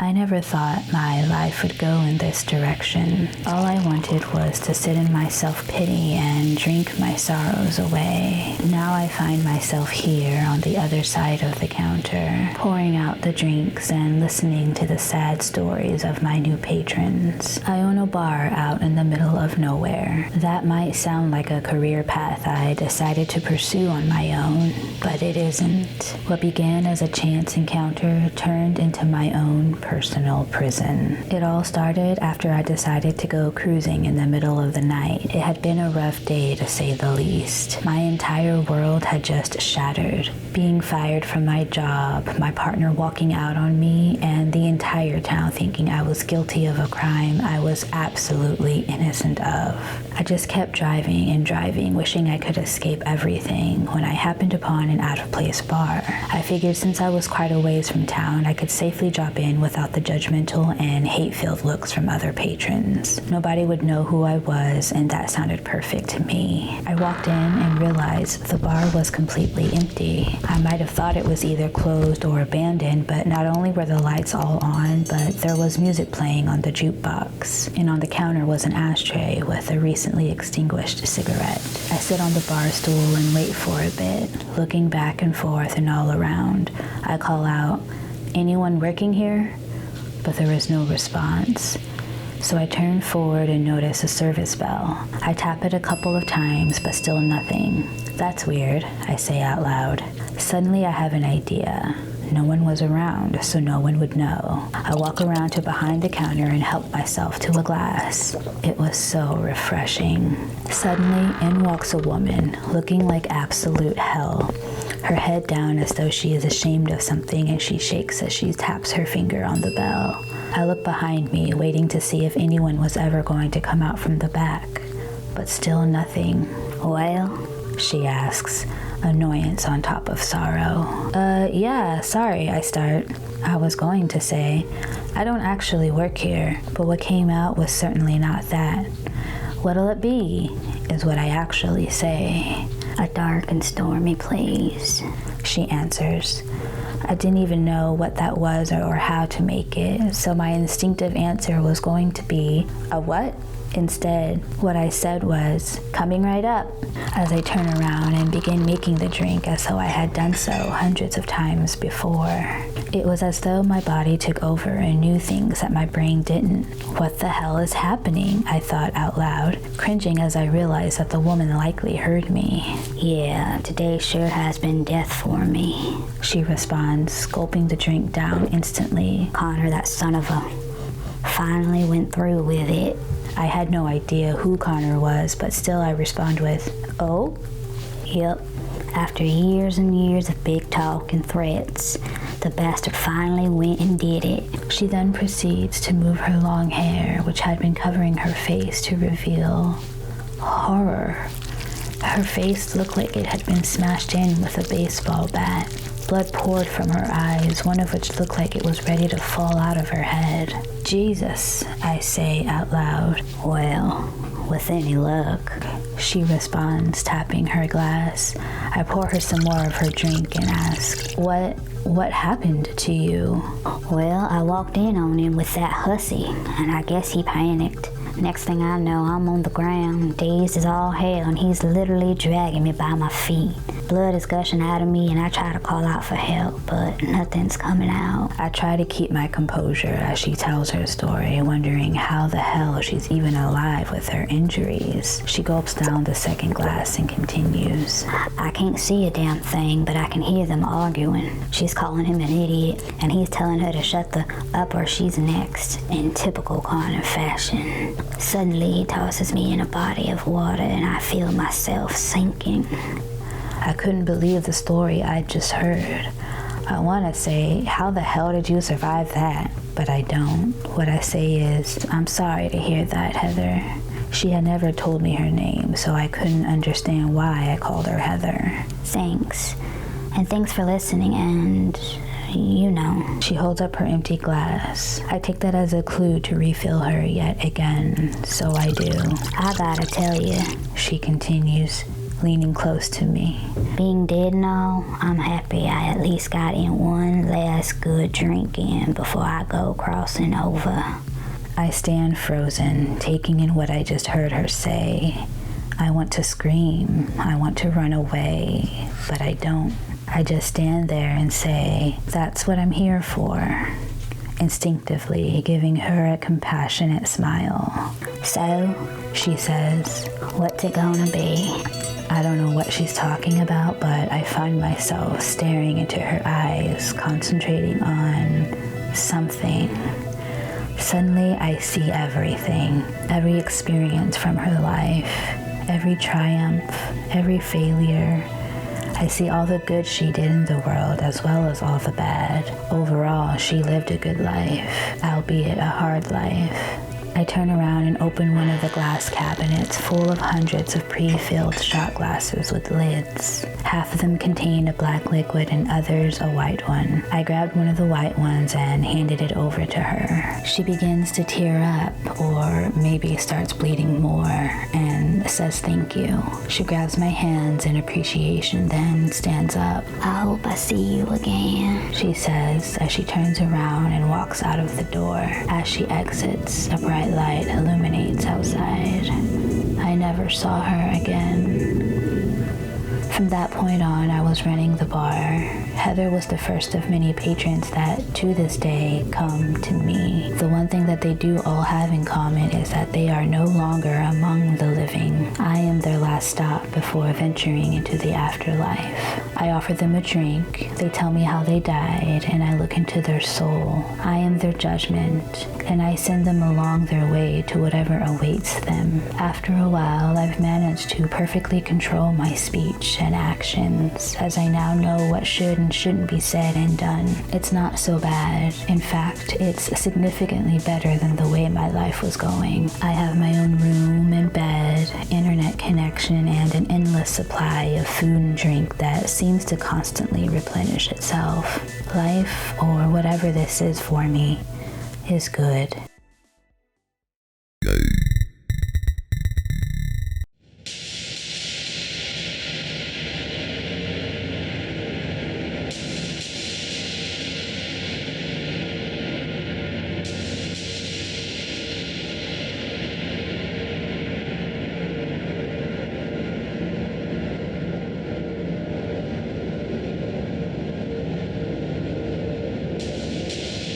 I never thought my life would go in this direction. All I wanted was to sit in my self-pity and drink my sorrows away. Now I find myself here on the other side of the counter, pouring out the drinks and listening to the sad stories of my new patrons. I own a bar out in the middle of nowhere. That might sound like a career path I decided to pursue on my own, but it isn't. What began as a chance encounter turned into my own personal prison. It all started after I decided to go cruising in the middle of the night. It had been a rough day, to say the least. My entire world had just shattered. Being fired from my job, my partner walking out on me, and the entire town thinking I was guilty of a crime I was absolutely innocent of. I just kept driving and driving, wishing I could escape everything, when I happened upon an out-of-place bar. I figured since I was quite a ways from town, I could safely drop in without the judgmental and hate-filled looks from other patrons. Nobody would know who I was, and that sounded perfect to me. I walked in and realized the bar was completely empty. I might have thought it was either closed or abandoned, but not only were the lights all on, but there was music playing on the jukebox, and on the counter was an ashtray with a recently extinguished cigarette. I sit on the bar stool and wait for a bit, looking back and forth and all around. I call out, "Anyone working here?" But there is no response. So I turn forward and notice a service bell. I tap it a couple of times, but still nothing. "That's weird," I say out loud. Suddenly I have an idea. No one was around, so no one would know. I walk around to behind the counter and help myself to a glass. It was so refreshing. Suddenly, in walks a woman, looking like absolute hell. Her head down as though she is ashamed of something, and she shakes as she taps her finger on the bell. I look behind me, waiting to see if anyone was ever going to come out from the back, but still nothing. "Well?" she asks, annoyance on top of sorrow. Yeah, sorry," I start. I was going to say, "I don't actually work here," but what came out was certainly not that. "What'll it be?" is what I actually say. "A dark and stormy place," she answers. I didn't even know what that was or how to make it, so my instinctive answer was going to be, "A what?" Instead, what I said was, "Coming right up," as I turn around and begin making the drink as though I had done so hundreds of times before. It was as though my body took over and knew things that my brain didn't. "What the hell is happening?" I thought out loud, cringing as I realized that the woman likely heard me. "Yeah, today sure has been death for me," she responds, gulping the drink down instantly. "Connor, that son of a, finally went through with it." I had no idea who Connor was, but still I respond with, "Oh?" "Yep. After years and years of big talk and threats, the bastard finally went and did it." She then proceeds to move her long hair, which had been covering her face, to reveal horror. Her face looked like it had been smashed in with a baseball bat. Blood poured from her eyes, one of which looked like it was ready to fall out of her head. "Jesus," I say out loud. "Well, with any luck," she responds, tapping her glass. I pour her some more of her drink and ask, What happened to you?" "Well, I walked in on him with that hussy, and I guess he panicked. Next thing I know, I'm on the ground, dazed as all hell, and he's literally dragging me by my feet. Blood is gushing out of me, and I try to call out for help, but nothing's coming out." I try to keep my composure as she tells her story, wondering how the hell she's even alive with her injuries. She gulps down the second glass and continues, "I can't see a damn thing, but I can hear them arguing. She's calling him an idiot, and he's telling her to shut the up or she's next, in typical Connor fashion. Suddenly, he tosses me in a body of water, and I feel myself sinking." I couldn't believe the story I'd just heard. I want to say, "How the hell did you survive that?" But I don't. What I say is, "I'm sorry to hear that, Heather." She had never told me her name, so I couldn't understand why I called her Heather. "Thanks. And thanks for listening, and you know." She holds up her empty glass. I take that as a clue to refill her yet again, so I do. "I gotta tell you," she continues, leaning close to me. Being dead and all, I'm happy I at least got in one last good drink in before I go crossing over. I stand frozen, taking in what I just heard her say. I want to scream. I want to run away, but I don't. I just stand there and say, that's what I'm here for. Instinctively giving her a compassionate smile. So, She says, what's it gonna be? I don't know what she's talking about, but I find myself staring into her eyes, concentrating on something. Suddenly, I see everything, every experience from her life, every triumph, every failure. I see all the good she did in the world as well as all the bad. Overall, she lived a good life, albeit a hard life. I turn around and open one of the glass cabinets full of hundreds of pre-filled shot glasses with lids. Half of them contained a black liquid and others a white one. I grabbed one of the white ones and handed it over to her. She begins to tear up, or maybe starts bleeding more, and says thank you. She grabs my hands in appreciation, then stands up. I hope I see you again, She says as she turns around and walks out of the door. As she exits, a bright light illuminates outside. I never saw her again. From that point on, I was running the bar. Heather was the first of many patrons that, to this day, come to me. The one thing that they do all have in common is that they are no longer among the living. I am their last stop before venturing into the afterlife. I offer them a drink. They tell me how they died, and I look into their soul. I am their judgment, and I send them along their way to whatever awaits them. After a while, I've managed to perfectly control my speech and actions, as I now know what should and shouldn't be said and done. It's not so bad. In fact, it's significantly better than the way my life was going. I have my own room and bed, internet connection, and an endless supply of food and drink that seems to constantly replenish itself. Life, or whatever this is for me, is good.